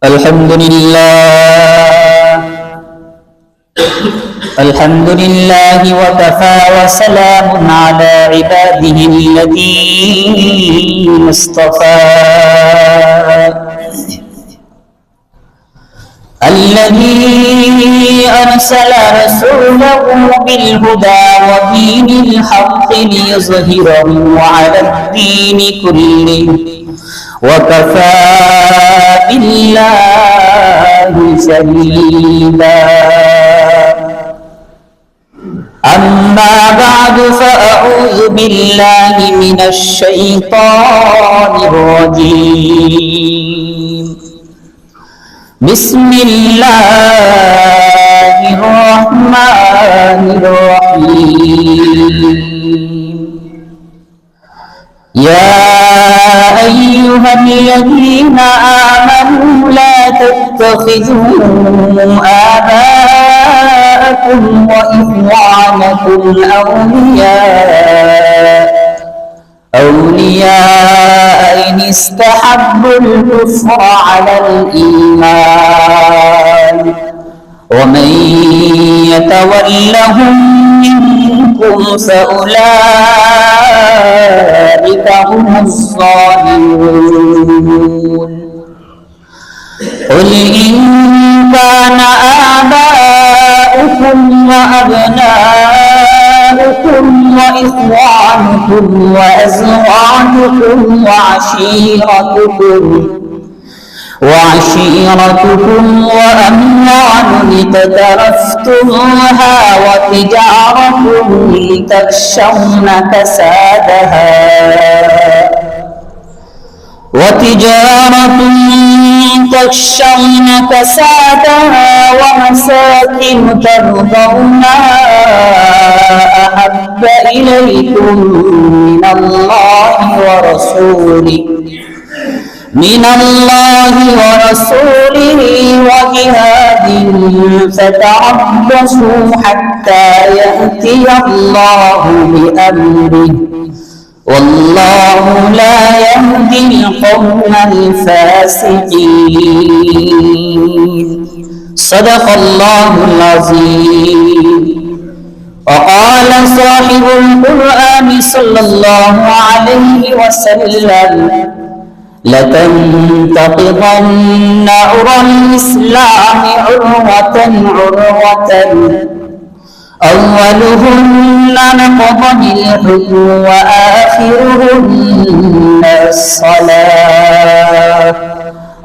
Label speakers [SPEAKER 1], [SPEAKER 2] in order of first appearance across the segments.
[SPEAKER 1] الحمد لله وكفى وسلام على عباده الذين اصطفى الذي أرسل رسوله بالهدى ودين الحق ليظهره على الدين كله وكفى بالله شهيدا. أما بعد فأعوذ بالله من الشيطان الرجيم. بسم الله الرحمن الرحيم. يا أيها الذين آمنوا لا تتخذوا آباءكم وإخوانكم أولياء إن استحبوا الكفر على الإيمان ومن يتولهم منكم فأولئك هم الظالمون. قل إن كان آباؤكم وأبناؤكم وإخوانكم وأزواجكم وعشيرتكم وأموال اقترفتموها وتجارة تخشون كسادها ومساكن ترضونها أحب إليكم من الله ورسوله وجهاد فتربصوا حتى يأتي الله بأمره والله لا يهدي القوم الفاسقين. صدق الله العظيم. وقال صاحب القرآن صلى الله عليه وسلم لتنتقضن عرى الإسلام عروة أولهن نقضا الحكم وآخرهن الصلاة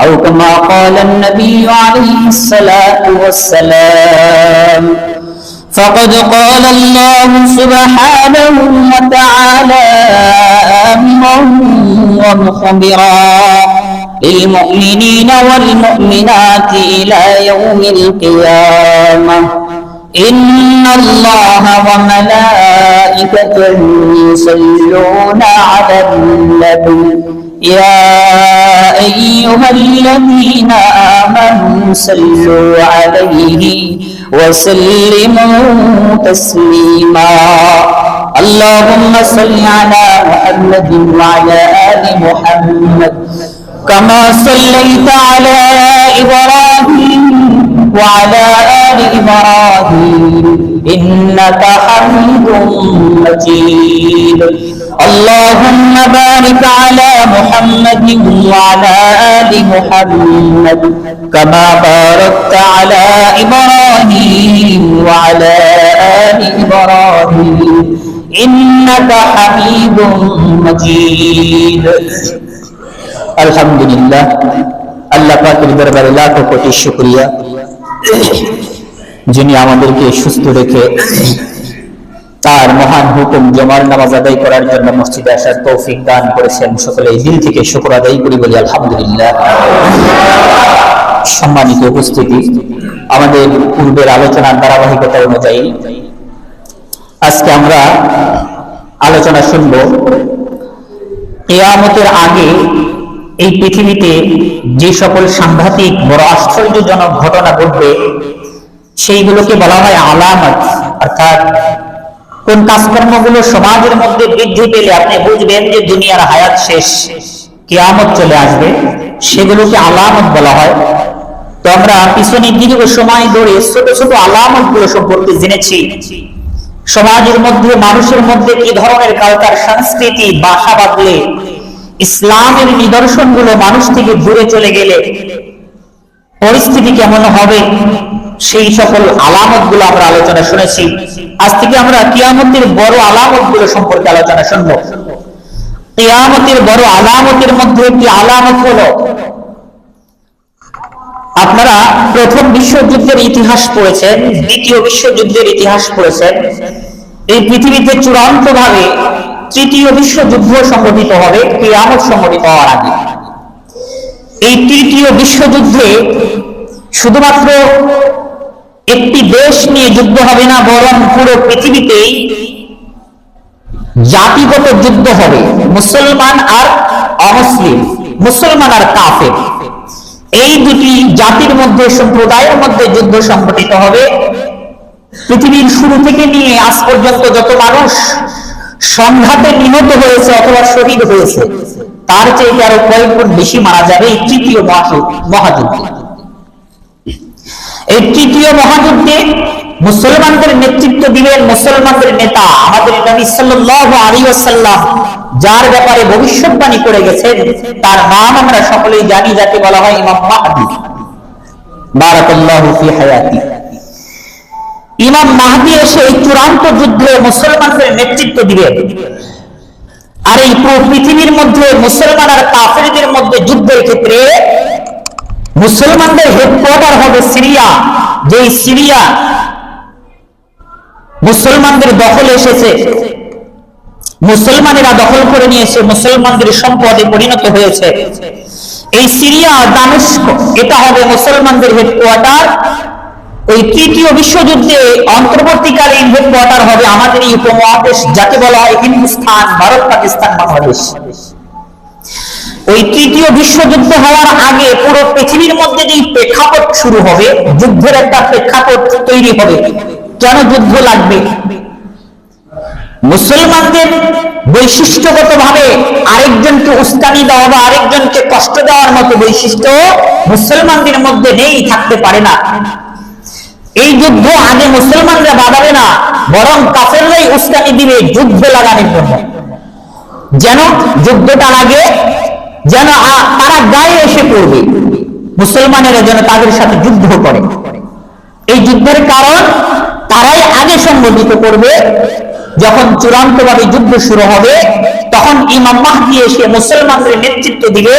[SPEAKER 1] أو كما قال النبي عليه الصلاة والسلام. فقد قال الله سبحانه وتعالى آمرا ومخبرا للمؤمنين والمؤمنات إلى يوم القيامة إن الله وملائكته يصلون على النبي يا أيها الذين آمنوا صلوا عليه وسلموا تسليما. اللهم صل على محمد وعلى آل محمد كما صليت على إبراهيم وعلى آل إبراهيم إنك حميد مجيد. اللهم بارك على محمد وعلى آل محمد كما باركت على إبراهيم وعلى آل إبراهيم إنك حميد مجيد. আলহামদুলিল্লাহ, আল্লাহ পাকের দরবারে লাখো কোটি শুকরিয়া যিনি আমাদেরকে সুস্থ রেখে তার মহান হুকুম জমার নামাজ আদায় করার জন্য মসজিদে আসার তৌফিক দান করেছেন। সকলে দিল থেকে শুকর আদায় করি, বলি আলহামদুলিল্লাহ। সম্মানিত উপস্থিতি, আমাদের পূর্বের আলোচনার ধারাবাহিকতা অনুযায়ী আজকে আমরা আলোচনা শুনব কিয়ামতের আগে এই পৃথিবীতে যে সকল সাংঘাতিক বড় আশ্চর্যজনক ঘটনা ঘটবে সেইগুলোকে বলা হয় আলামত। অর্থাৎ কোন কাজকর্মগুলো সমাজের মধ্যে বৃদ্ধি পেলে আপনি বুঝবেন যে দুনিয়ার হায়াত শেষ, কিয়ামত চলে আসবে, সেগুলোকে আলামত বলা হয়। তো আমরা পিছনে দীর্ঘ সময় ধরে ছোট ছোট আলামত গুলো সম্পর্কে জেনেছি। সমাজের মধ্যে, মানুষের মধ্যে কি ধরনের কালচার, সংস্কৃতি, বাসা বাঁধলে ইসলামের নিদর্শন গুলো মানুষ থেকে দূরে চলে গেলে পরিস্থিতি কেমন হবে, সেই সকল আলামত গুলো আমরা আলোচনা শুনেছি। আজ থেকে আমরা কিয়ামতের বড় আলামত গুলো সম্পর্কে আলোচনা শুনব। কিয়ামতের বড় আলামতের মধ্যে একটি আলামত হলো, আপনারা প্রথম বিশ্বযুদ্ধের ইতিহাস পড়েছেন, দ্বিতীয় বিশ্বযুদ্ধের ইতিহাস পড়েছেন। এই পৃথিবীতে চূড়ান্ত ভাবে তৃতীয় বিশ্বযুদ্ধ সংঘটিত হবে কিয়ামত সংঘটিত হওয়ার আগে। এই তৃতীয় বিশ্বযুদ্ধে শুধুমাত্র একটি দেশ নিয়ে যুদ্ধ হবে না, বরং পুরো পৃথিবীতেই জাতিগত যুদ্ধ হবে। মুসলমান আর অমুসলিম, মুসলমান আর কাফের, এই দুটি জাতির মধ্যে, সম্প্রদায়ের মধ্যে যুদ্ধ সংঘটিত হবে। পৃথিবীর শুরু থেকে নিয়ে আজ পর্যন্ত যত মানুষ সংঘাতে নিহত হয়েছে অথবা শহীদ হয়েছে, তার চেয়ে আরো কয়েক গুণ বেশি মারা যাবে এই তৃতীয় মহাযুদ্ধে। এই তৃতীয় মহাযুদ্ধে মুসলমানদের নেতৃত্ব দিবেন মুসলমানদের নেতা আমাদের নবী সাল্লাল্লাহু আলাইহি ওয়াসাল্লাম, যার ব্যাপারে ভবিষ্যৎবাণী করে গেছেন। তার নাম আমরা সকলেই জানি, যাকে বলা হয় ইমাম মাহদী। বারাকাল্লাহু ফি হায়াতি। ইমাম মাহদী এসে এই চূড়ান্ত যুদ্ধে মুসলমানদের নেতৃত্ব দিবেন। আর এই পুরো পৃথিবীর মধ্যে মুসলমান আর কাফেরদের মধ্যে যুদ্ধের ক্ষেত্রে মুসলমানদের হেডকোয়ার্টার হবে সিরিয়া। যে সিরিয়া মুসলমানদের দখলে এসেছে, মুসলমানেরা দখল করে নিয়েছে, মুসলমানদের সম্পদে পরিণত হয়েছে। এই সিরিয়া, দামেস্ক, এটা হবে মুসলমানদের হেডকোয়ার্টার। ওই তৃতীয় বিশ্বযুদ্ধে অন্তর্বর্তীকালীন হেডকোয়ার্টার হবে আমাদের এই উপমহাদেশ, যাকে বলা হয় হিন্দুস্তান, ভারত, পাকিস্তান, বাংলাদেশ। ওই তৃতীয় বিশ্বযুদ্ধ হওয়ার আগে পুরো পৃথিবীর মধ্যে যে প্রেক্ষাপট শুরু হবে, যুদ্ধের একটা প্রেক্ষাপট তৈরি হবে। কেন যুদ্ধ লাগবে? মুসলমানদের বৈশিষ্ট্যগত ভাবে আরেকজনকে উস্কানি দেওয়া বা আরেকজনকে কষ্ট দেওয়ার মতো বৈশিষ্ট্য মুসলমানদের মধ্যে নেই, থাকতে পারে না। এই যুদ্ধ আগে মুসলমানরা বাঁধাবে না, বরং কাফেররাই উস্কানি দিবে যুদ্ধ লাগানোর জন্য। যেন যুদ্ধটা লাগে, যেন তারা গায়ে এসে পড়বে, মুসলমানেরা যেন তাদের সাথে যুদ্ধ করে। এই যুদ্ধের কারণ তারাই আগে সংগঠিত করবে। যখন চূড়ান্তভাবে যুদ্ধ শুরু হবে, তখন ইমাম মাহদী এসে মুসলমানদের নেতৃত্ব দিবে।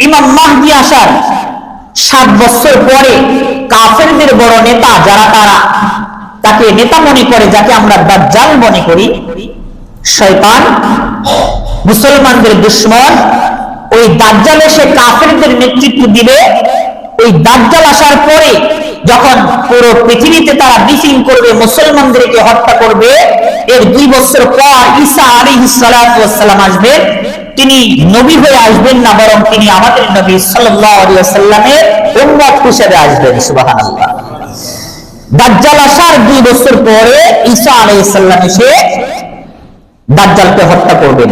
[SPEAKER 1] ইমাম মাহদী আসার 7 বছর পরে কাফেরদের বড় নেতা, যারা তাকে নেতা মনে করে, যাকে আমরা দাজ্জাল মনে করি, শয়তান, মুসলমানদের দুশমন, ওই দাজ্জাল এসে কাফেরদের নেতৃত্ব দিবে। ওই দাজ্জাল আসার পরে যখন পুরো পৃথিবীতে তারা ব্রিফিং করবে, মুসলমানদেরকে হত্যা করবে, এর 2 বছর পর ঈসা আলাইহিস সালাতু ওয়াস সালাম আসবেন। তিনি নবী হয়ে আসবেন না, বরং তিনি আমাদের নবী সাল্লাল্লাহু আলাইহি ওয়াসাল্লামের উম্মত হিসেবে আসবেন। সুবহানাল্লাহ। দাজ্জাল আসার 2 বছর পরে ঈসা আলাইহিস সালাম এসে দাজ্জালকে হত্যা করবেন।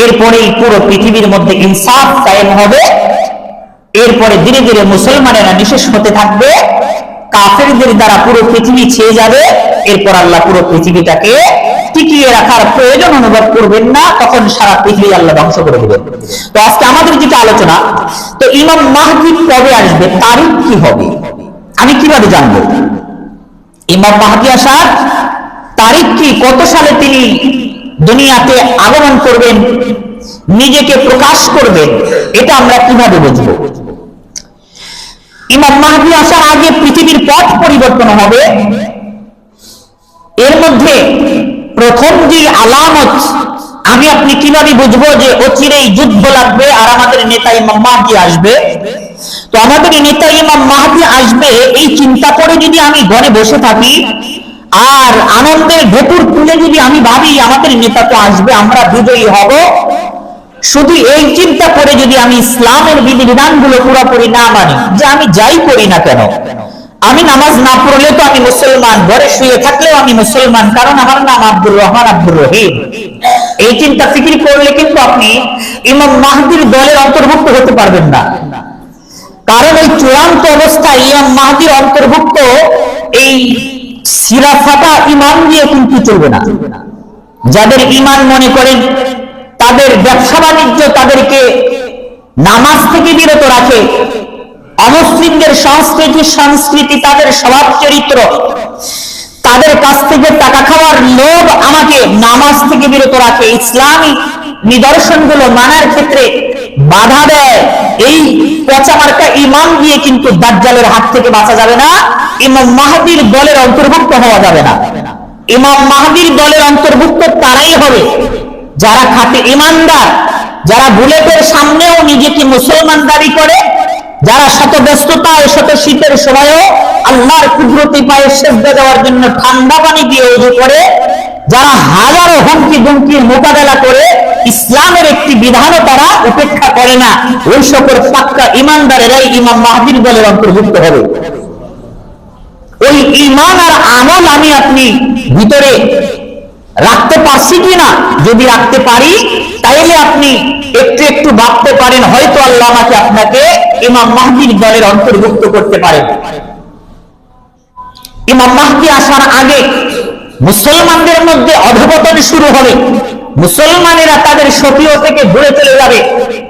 [SPEAKER 1] এরপরেই পুরো পৃথিবীর মধ্যে ইনসাফ কায়েম হবে। এরপরে ধীরে ধীরে মুসলমানেরা নিঃশেষ হতে থাকবে, কাফেরদের দ্বারা পুরো পৃথিবী ছেয়ে যাবে। এরপর আল্লাহ পুরো পৃথিবীটাকে টিকিয়ে রাখার প্রয়োজন অনুভব করবেন না, তখন সারা পৃথিবী আল্লাহ ধ্বংস করে দেবেন। তো আজকে আমাদের যেটা আলোচনা, তো ইমাম মাহদী কবে আসবে, তারিখ কি হবে, আমি কিভাবে জানবো? ইমাম মাহদী আসার তারিখ কি, কত সালে তিনি দুনিয়াতে আগমন করবেন, নিজেকে প্রকাশ করবেন, এটা আমরা কিভাবে বুঝবো? ইমাম মাহদী আসার আগে পৃথিবীর পথ পরিবর্তন হবে। এর মধ্যে প্রথম যে আলামত, আমি আপনি কিভাবে বুঝবো যে অচিরেই যুদ্ধ লাগবে আর আমাদের নেতা ইমাম মাহদী আসবে? তো আমাদের নেতা ইমাম মাহদী আসবে এই চিন্তা করে যদি আমি ঘরে বসে থাকি, আর আনন্দের ভেতর তুলে যদি আমি ভাবি আমাদের নেতা তো আসবে, আমরা বিজয়ী হব, শুধু এই চিন্তা করে যদি আমি ইসলামের বিধিবিধানগুলো পুরোপুরি না মানি, যে আমি যাই করি না কেন, আমি নামাজ না পড়লে তো আমি মুসলমান, ঘরে শুয়ে থাকলেও আমি মুসলমান, কারণ আমার নাম আব্দুর রহমান, আব্দুর রহিম, এই চিন্তা ফিকির করলে কিন্তু আপনি ইমাম মাহদীর দলের অন্তর্ভুক্ত হতে পারবেন না। কারণ এই চূড়ান্ত অবস্থায় ইমাম মাহদির অন্তর্ভুক্ত এই সিরা ফাটা ইমান দিয়ে কিন্তু চলবে না। যাদের ইমান মনে করেন তাদের ব্যবসা বাণিজ্য তাদেরকে নামাজ থেকে বিরত রাখে, অমুসলিমদের সংস্কৃতি তাদের স্বভাব চরিত্র, তাদের কাছ থেকে টাকা খাওয়ার লোভ আমাকে নামাজ থেকে বিরত রাখে, ইসলামী নিদর্শনগুলো মানার ক্ষেত্রে বাধা দেয়, এই পচা মার্কা ইমান দিয়ে কিন্তু দাজ্জালের হাত থেকে বাঁচা যাবে না, ইমাম মাহদির দলের অন্তর্ভুক্ত হওয়া যাবে না। ইমাম মাহদির দলের অন্তর্ভুক্ত তারাই হবে যারা খাঁটি ইমানদার, যারা বুলেটের সামনেও নিজেকে মুসলমান দাবি করে, যারা শত ব্যস্ততায় শত শীতের সময়ও আল্লাহর কুদরতি পায়ে সেজদা দেওয়ার জন্য ঠান্ডা পানি দিয়ে ওযু করে, যারা হাজারো হুমকি দুমকির মোকাবেলা করে ইসলামের একটি বিধানও তারা উপেক্ষা করে না, ওই সকল পাক্কা ইমানদারেরাই ইমাম মাহদির দলের অন্তর্ভুক্ত হবে। ওই ঈমান আর আমল আমি আপনি ভিতরে রাখতে পারছি কিনা, যদি রাখতে পারি তাইলে আপনি একটু একটু ভাবতে পারেন হয়তো আল্লাহ আমাকে আপনাকে ইমাম মাহদির দলের অন্তর্ভুক্ত করতে পারেন। ইমাম মাহদি আসার আগে মুসলমানদের মধ্যে অধঃপতন শুরু হবে, মুসলমানেরা তাদের সতীয় থেকে দূরে চলে যাবে,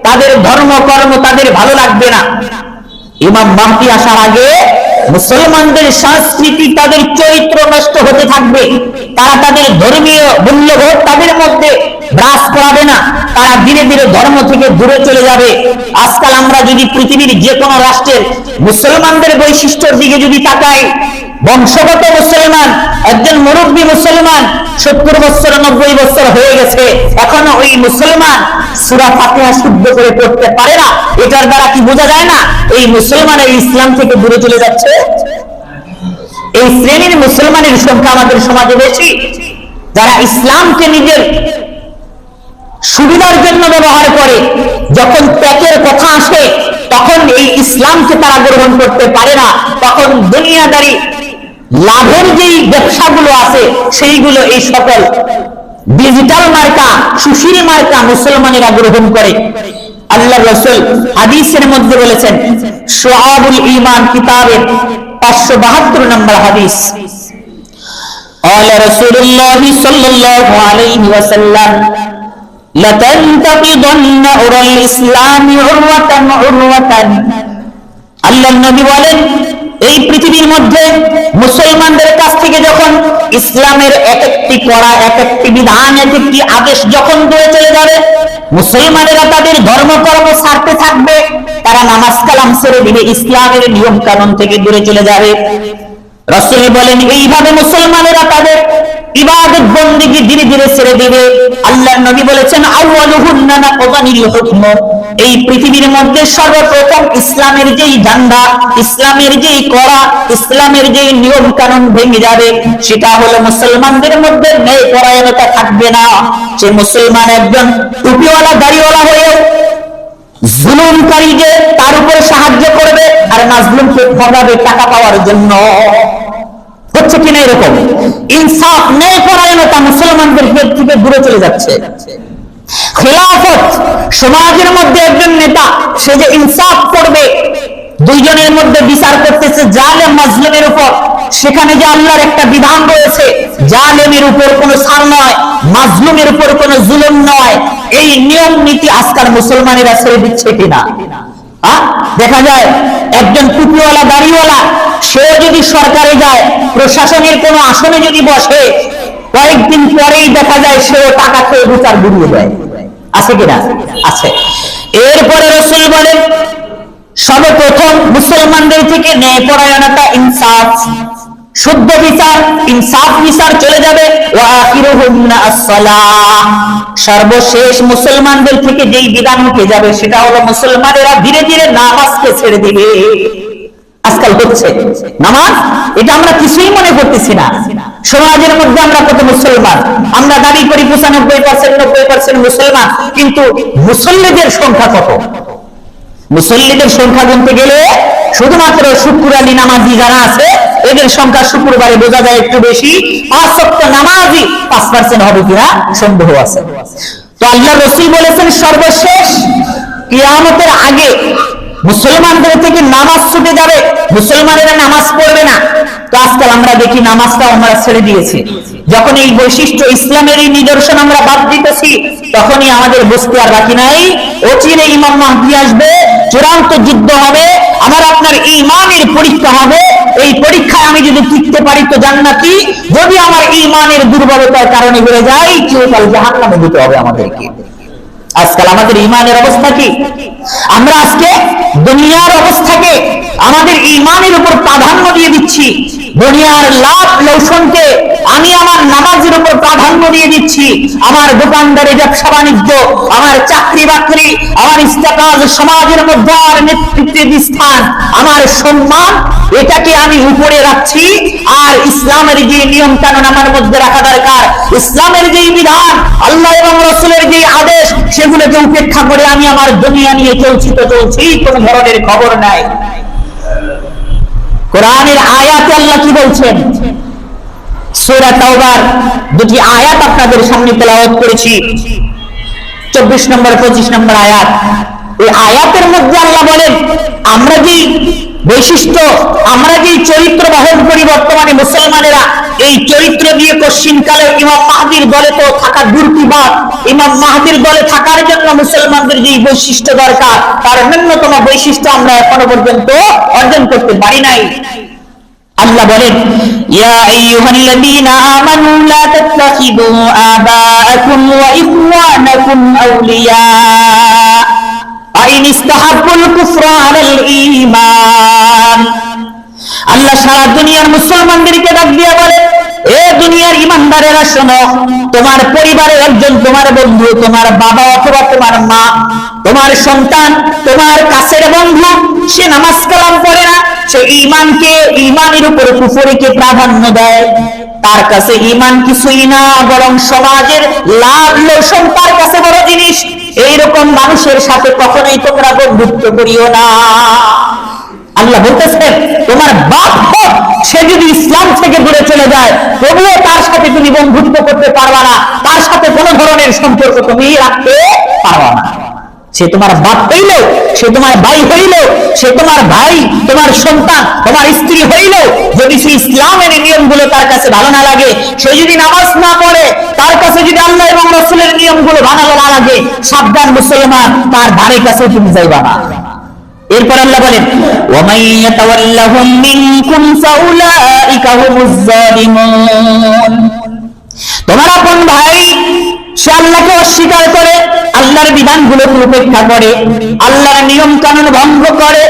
[SPEAKER 1] তাদের ধর্ম কর্ম তাদের ভালো লাগবে না। ইমাম মাহদি আসার আগে মুসলমানদের সংস্কৃতি তাদের চরিত্র নষ্ট হতে থাকবে, তারা তাদের ধর্মীয় মূল্যবোধ তাদের মধ্যে হ্রাস করাবে না, তারা ধীরে ধীরে ধর্ম থেকে দূরে চলে যাবে। আজকাল আমরা যদি পৃথিবীর যে কোনো রাষ্ট্রের মুসলমানদের বৈশিষ্ট্যের দিকে যদি তাকাই, বংশগত মুসলমান, একজন মুরব্বী মুসলমান 70 বছর 90 বছর হয়ে গেছে, এখনো ওই মুসলমান সূরা ফাতিহা শুদ্ধ করে পড়তে পারে না। এটার দ্বারা কি বোঝা যায় না এই মুসলমানের ইসলাম থেকে দূরে চলে যাচ্ছে? এই শ্রেণীর মুসলমানের সংখ্যা আমাদের সমাজে বেশি, যারা ইসলামকে নিজের সুবিধার জন্য ব্যবহার করে, যখন ত্যাগের কথা আসে তখন এই ইসলামকে তারা গ্রহণ করতে পারে না, তখন দুনিয়াদারি লাভের যেই ব্যবসাগুলো আছে সেইগুলো এই সকল ডিজিটাল মার্কা সুশীল মার্কা মুসলমানেরা গ্রহণ করে। আল্লাহ রাসূল হাদিসের মধ্যে বলেছেন, শুআবুল ঈমান কিতাবের 572 নম্বর হাদিস, قال رسول الله صلى الله عليه وسلم لتنتقضن عرى الإسلام عروة عروة। আল্লাহর নবী বলেন, এই পৃথিবীর মধ্যে মুসলমানদের কাছ থেকে যখন ইসলামের এক একটি করা, এক একটি বিধান, এক একটি আদেশ যখন দূরে চলে যাবে, মুসলমানেরা তাদের ধর্মকর্ম ছাড়তে থাকবে, তারা নামাজ কালাম ছেড়ে দিবে, ইসলামের নিয়ম কানুন থেকে দূরে চলে যাবে। রাসূল বলেন, এইভাবে মুসলমানেরা তাদের ইবাদত বন্দেগী ধীরে ধীরে ছেড়ে দিবে। আল্লাহর নবী বলেছেন, আউয়ালুহুন্না নাকদানিল হুকম, এই পৃথিবীর মধ্যে সর্বপ্রথম ইসলামের যেই ঝান্ডা, ইসলামের যেই কড়া, ইসলামের যেই নিয়ম কানুন ভেঙে যাবে, সেটা হলো মুসলমানদের মধ্যে ন্যায় পরায়ণতা থাকবে না। সে মুসলমান একজন টুপিওয়ালা দাড়িওয়ালা হয়েও জুলুমকারী যে তার উপরে সাহায্য করবে আর মাজলুমকে ঠকাবে টাকা পাওয়ার জন্য। হচ্ছে কিনা এরকম? ইনসাফ ন্যায় পরায়ণতা মুসলমানদের থেকে দূরে চলে যাচ্ছে। খেলাফত, সমাজের মধ্যে একজন নেতা সে যে ইনসাফ করবে, দুইজনের মধ্যে বিচার করতেছে জালেম মাজলুমের উপর, সেখানে যে আল্লাহর একটা বিধান রয়েছে, জালেমের উপর কোনো ছাড় নয়, মাজলুমের উপর কোনো জুলুম নয়, এই নিয়ম নীতি আজকাল মুসলমানেরা ছেড়ে দিচ্ছে কিনা? দেখা যায় একজন টুপিওয়ালা দাড়িওয়ালা সেও যদি সরকারে যায়, প্রশাসনের কোনো আসনে যদি বসে, কয়েকদিন পরেই দেখা যায় সেও টাকা খেয়ে বিচার ঘুরিয়ে দেয়। আছে কিনা? আছে। এরপরে রাসূল বলেন, সর্বপ্রথম মুসলমানদের থেকে ন্যায় পরায়ণতা, ইনসাফ, শুদ্ধ বিচার, ইনসাফ বিচার চলে যাবে। ওয়া আখিরুহুন্না আস-সালাহ, সর্বশেষ মুসলমানদের থেকে যেই বিধান উঠে যাবে সেটা হলো মুসলমানেরা ধীরে ধীরে নামাজকে ছেড়ে দিবে। আজকাল হচ্ছে নামাজ, এটা আমরা কিছুই মনে করতেছি না। সমাজের মধ্যে আমরা কত মুসলমান, আমরা দাবি করি 95% 90% মুসলমান, কিন্তু মুসল্লিদের সংখ্যা কত? মুসল্লিদের সংখ্যা গুনতে গেলে শুধুমাত্র শুক্রবারী নামাজি যারা আছে এদের সংখ্যা শুক্রবারে বোঝা যায় একটু বেশি, 5 ওয়াক্ত নামাজি 5% হবে কিনা সন্দেহ আছে। তো আল্লাহ রাসূল বলেছেন, সর্বশেষ কিয়ামতের আগে মুসলমানদের থেকে নামাজ ছুটে যাবে, মুসলমানেরা নামাজ পড়বে না। তো আজকাল আমরা দেখি নামাজটাও আমরা ছেড়ে দিয়েছি। যখন এই বৈশিষ্ট্য ইসলামের এই নিদর্শন আমরা বাদ দিতেছি, তখনই আমাদের বুঝতে আর বাকি নাই অচিরে ইমাম মাহদী আসবে, চূড়ান্ত যুদ্ধ হবে, আমার আপনার ঈমানের পরীক্ষা হবে। এই পরীক্ষায় আমি যদি টিকতে পারি তো জান্নাতি, যদি আমার ঈমানের দুর্বলতার কারণে বেড়ে যায় চিরকাল জাহান্নামে যেতে হবে আমাদেরকে। আজকাল আমাদের ঈমানের অবস্থা কি? আমরা আজকে দুনিয়ার অবস্থাকে আমাদের ঈমানের উপর প্রাধান্য দিয়ে দিচ্ছি, দুনিয়ার লাভ লৌসনকে আমি আমার নামাজের উপর প্রাধান্য দিয়ে দিচ্ছি। আমার দোকানদারি, ব্যবসা বাণিজ্য, আমার চাকরি বাকরি, আমার স্ট্যাটাস, সমাজের মধ্যে আমার নেতৃত্বের স্থান, আমার সম্মান, এটাকে আমি উপরে রাখছি। আর ইসলামের যে নিয়ম কানুন আমার মধ্যে রাখা দরকার, ইসলামের যে বিধান, আল্লাহ এবং রাসূলের যে আদেশ, সেগুলোকে উপেক্ষা করে আমি আমার দুনিয়া নিয়ে চলছি তো চলছি, কোন ধরনের খবর নাই। কোরআনের আয়াতে আল্লাহ কি বলছেন? সূরা তাওবার দুটি আয়াত আপনাদের সামনে তেলাওয়াত করেছি, 24 নম্বর 25 নম্বর আয়াত। এই আয়াতের মধ্যে আল্লাহ বলেন, আমরা যে বৈশিষ্ট্য, আমরা যে চরিত্র বহন করি বর্তমানে মুসলমানেরা, এই চরিত্র দিয়ে কশ্চিনকালে ইমাম মাহদীর দলে তো থাকা দুর্বিপাক। ইমাম মাহদীর দলে থাকার জন্য মুসলমানদের যে বৈশিষ্ট্য দরকার, তার ন্যূনতম বৈশিষ্ট্য আমরা এখনো পর্যন্ত অর্জন করতে পারি নাই। আল্লাহ বলেন, ইয়া আইয়ুহাল্লাযীনা আমানু লা তাত্তাখিযু আবাআকুম ওয়া ইখওয়ানাকুম আউলিয়া আইন ইসতাহাব্বুল কুফরা আলাল ঈমান। আল্লাহ সারা দুনিয়ার মুসলমানদেরকে ডাক দিয়ে বলে, এ দুনিয়ার ঈমানদারেরা শোনো, তোমার পরিবারের একজন তোমার বন্ধু, তোমার বাবা অথবা তোমার মা, তোমার সন্তান, তোমার কাছের বন্ধু, সে নামাজ কালাম পড়ে না, সে ঈমানকে, ঈমানের উপর কুফরিকে প্রাধান্য দেয়, তার কাছে ঈমান কিছুই না, বরং সমাজের লাভ লোসন তার কাছে বড় জিনিস। এইরকম মানুষের সাথে কখনোই তোমরা বন্ধুত্ব করিও না। আল্লাহ বলতেছেন, তোমার বাপ হোক, সে যদি ইসলাম থেকে দূরে চলে যায়, তবুও তার সাথে তুমি বন্ধুত্ব করতে পারবা না, তার সাথে কোনো ধরনের সম্পর্ক তুমি রাখতে পারবা না। সে তোমার বাপ হইলেও, সে তোমার ভাই হইলেও, সে তোমার ভাই, তোমার সন্তান, তোমার স্ত্রী হইলেও, যদি সে ইসলামের নিয়মগুলো তার কাছে ভালো না লাগে, সে যদি নামাজ না পড়ে, তার কাছে যদি আল্লাহ এবং রাসূলের নিয়মগুলো ভালো না লাগে, সাবধান মুসলমান, তার ধারে কাছে তুমি যাইবা না। এরপর আল্লাহ বলেন, ওয়া মান ইয়াতাওয়াল্লাহুম মিনকুম ফাউলাইকা হুমুজ যালিমুন। তোমার আপন ভাই সে আল্লাহকে অস্বীকার করে, আল্লাহর বিধানগুলোকে উপেক্ষা করে, আল্লাহর নিয়ম কানুন ভঙ্গ করে,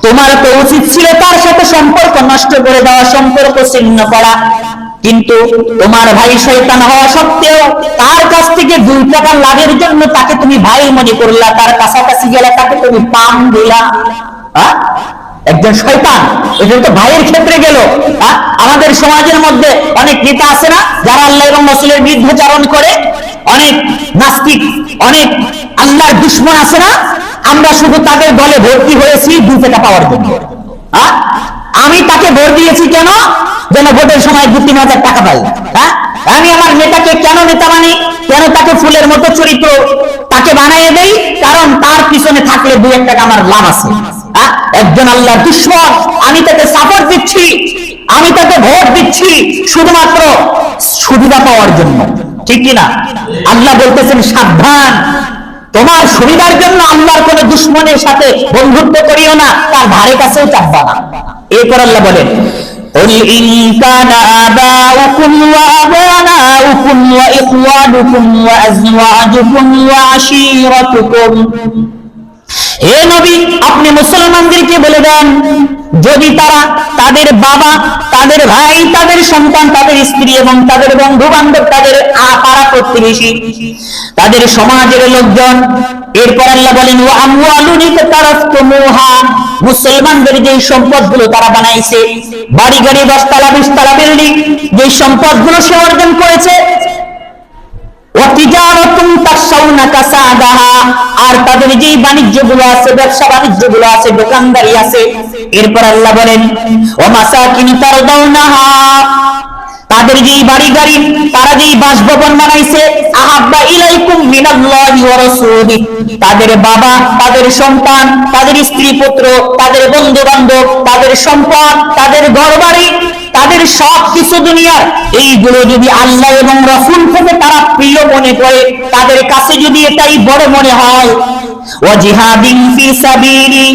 [SPEAKER 1] তোমার তো উচিত ছিল তার সাথে সম্পর্ক নষ্ট করে দেওয়া, সম্পর্ক ছিন্ন করা। কিন্তু তোমার ভাই শয়তান হওয়া সত্ত্বেও তার কাছ থেকে 2 টাকা লাভের জন্য তাকে তুমি ভাই মনে করলা, তার কাছাকাছি গেলে তাকে তুমি পাম দিলা। একজন শয়তান, এটা তো ভাইয়ের ক্ষেত্রে গেল। আমাদের সমাজের মধ্যে অনেক নেতা আছে না, যারা আল্লাহ এবং রাসূলের বিরুদ্ধাচরণ করে, অনেক নাস্তিক, অনেক আল্লাহর দুশমন আছে না, আমরা শুধু তাদের দলে ভর্তি হয়েছি 2 টাকা পাওয়ার জন্য। আমি তাকে ভোট দিয়েছি কেন? যেন ভোটের সময় 2-3 হাজার টাকা পাই। আমি আমার নেতাকে কেন নেতা মানি, কেন তাকে ফুলের মতো চরিত্র তাকে বানিয়ে দেই? কারণ তার পিছনে থাকলে 2-1 টাকা আমার লাভ আছে। একজন আল্লাহর দুশমন, আমি তাকে সাপোর্ট দিচ্ছি, আমি তাকে ভোট দিচ্ছি শুধুমাত্র সুবিধা পাওয়ার জন্য, ঠিক কিনা? আল্লাহ বলতেছেন, সাবধান, তোমার সুবিধার জন্য আল্লাহর কোন দুশমনের সাথে বন্ধুত্ব করিও না, তার ধারে কাছেও চাপবা না। এরপর আল্লাহ বলেন, قل إن كان آباؤكم وأبناؤكم وإخوانكم وأزواجكم وعشيرتكم। হে নবী, আপনি মুসলমানদেরকে বলে দেন, যদি তারা, তাদের বাবা, তাদের ভাই, তাদের সন্তান, তাদের স্ত্রী এবং তাদের বন্ধু বান্ধব, তাদের পাড়া প্রতিবেশী, তাদের সমাজের লোকজন। এরপর আল্লাহ বলেন, ওয়া আমওয়ালুন ইকতারাফতুমুহা, মুসলমানদের যে সম্পদগুলো তারা বানাইছে, বাড়ি গাড়ি, 10 তলা 20 তলা বিল্ডিং, যে সম্পদগুলো সে অর্জন করেছে, আর তাদের যে বাণিজ্যগুলো আছে, ব্যবসা বাণিজ্যগুলো আছে, দোকানদারি আছে। এরপর আল্লাহ বলেন, তাদের যেই বাড়ি গাড়ি, তারা যেই বাসভবন বানাইছে, আহাব্বা ইলাইকুম মিনাল্লাহি ওয়া রাসূলি, তাদের বাবা, তাদের সন্তান, তাদের স্ত্রী পুত্র, তাদের বন্ধু বান্ধব, তাদের সম্পদ, তাদের ঘরবাড়ি, তাদের সব কিছু দুনিয়ার এইগুলো যদি আল্লাহ এবং রাসূল থেকে তারা প্রিয় মনে করে, তাদের কাছে যদি এটাই বড় মনে হয়, ওয়া জিহাদিন ফি সাবিলি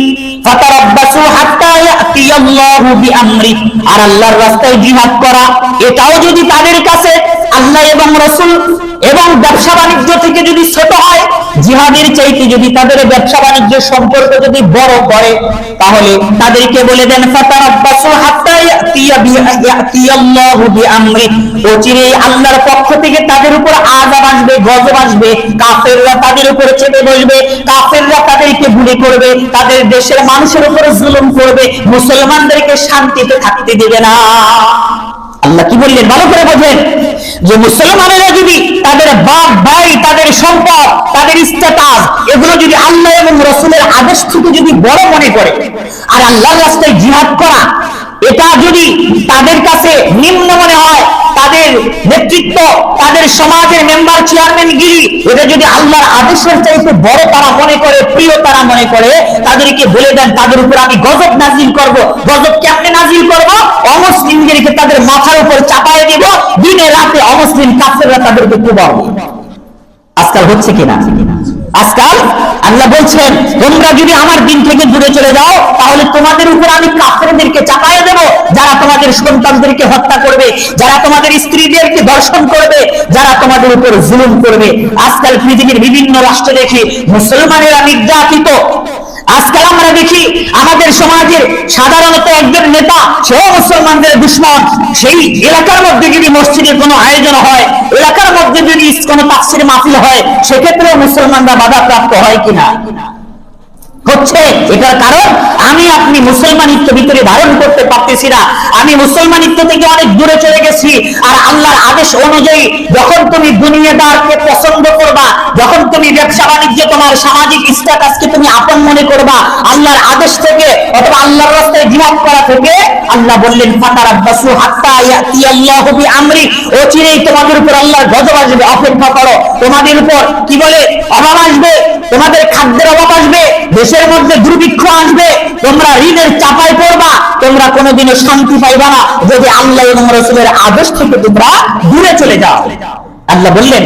[SPEAKER 1] ফাতারাব্বাসু হাত্তা ইয়াতিয়াল্লাহু বিআমরি, আর আল্লাহর রাস্তায় জিহাদ করা এটাও যদি তাদের কাছে আল্লাহ এবং রাসূল এবং ব্যবসা বাণিজ্য থেকে যদি ছোট হয়, জিহাদের চাইতে যদি তাদের ব্যবসা বাণিজ্য সম্পর্ক যদি বড় করে, তাহলে তাদেরকে বলে দেন ফাতারাব্বাসু হাত্তা ইয়াতিয়াল্লাহু বিআমরি, অচিরেই আল্লাহর পক্ষ থেকে তাদের উপর আযাব আসবে, গজব আসবে, কাফেররা তাদের উপর চেপে বসবে, কাফেররা তাদেরকে গুলি করবে, তাদের দেশের মানুষের উপর জুলুম করবে, মুসলমানদেরকে শান্তিতে থাকতে দেবে না। আল্লাহ কি বললেন ভালো করে বোঝেন, যে মুসলমানেরা যদি তাদের বাপ ভাই, তাদের সম্পদ, তাদের স্ট্যাটাস এগুলো যদি আল্লাহ এবং রাসূলের আদেশ থেকে যদি বড় মনে করে, আর আল্লাহর রাস্তায় জিহাদ করা এটা যদি তাদের কাছে নিম্ন মনে হয়, তাদের নেতৃত্ব, তাদের সমাজের মেম্বার চেয়ারম্যান গিরি এটা যদি আল্লাহর আদেশের চাইতে বড় তারা মনে করে, প্রিয় তারা মনে করে, তাদেরকে বলে দেন তাদের উপর আমি গজব নাজিল করব। গজব কেমনে নাজিল করব? অমুসলিমদেরকে তাদের মাথার উপর চাপায় দিব, দিনে রাতে অমুসলিম কাফেররা তাদেরকে কুবাবে। আজকাল হচ্ছে কিনা? আজকাল আল্লাহ বলছেন তোমরা যদি আমার দিন থেকে দূরে চলে যাও, তাহলে তোমাদের উপর আমি কাফেরদেরকে চাপায় দেব, যারা তোমাদের সন্তানদেরকে হত্যা করবে, যারা তোমাদের স্ত্রীদেরকে ধর্ষণ করবে, যারা তোমাদের উপর জুলুম করবে। আজকাল পৃথিবীর বিভিন্ন রাষ্ট্রে দেখি মুসলমানেরা নির্যাতিত। আজকাল আমরা দেখি আমাদের সমাজের সাধারণত একজন নেতা, সেও মুসলমানদের দুশমন। সেই এলাকার মধ্যে যদি মসজিদের কোনো আয়োজন হয়, এলাকার মধ্যে যদি কোনো তাফসীর মাহফিল হয়, সেক্ষেত্রেও মুসলমানরা বাধাপ্রাপ্ত হয় কিনা? হচ্ছে। এটার কারণ আমি আপনি মুসলমানিত্ব ভিতরে ধারণ করতে পারতেছি না, আমি মুসলমানিত্ব থেকে অনেক দূরে চলে গেছি। আর আল্লাহর আদেশ অনুযায়ী যখন তুমি দুনিয়াদারকে পছন্দ করবা, যখন তুমি ব্যবসা বাণিজ্যে তোমার সামাজিক স্ট্যাটাসকে তুমি আপন মনে করবা, আল্লাহর আদেশ থেকে অথবা আল্লাহর রাস্তায় জিহাদ করা থেকে আল্লাহ বললেন ফাতারাব্বাসু হাত্তা ইয়াতিয়াল্লাহু বিআমরি, অচিরেই তোমাদের উপর আল্লাহর গজব আসবে, অপেক্ষা করো। তোমাদের উপর কি বলে অভাব আসবে, তোমাদের খাদ্যের অভাব আসবে, দেশের মধ্যে দুর্ভিক্ষ আসবে, তোমরা ঋণের চাপায় পড়বা, তোমরা কোনোদিনও শান্তি পাইবা না যদি আল্লাহ এবং রাসূলের আদেশ থেকে তোমরা দূরে চলে যাও। আল্লাহ বললেন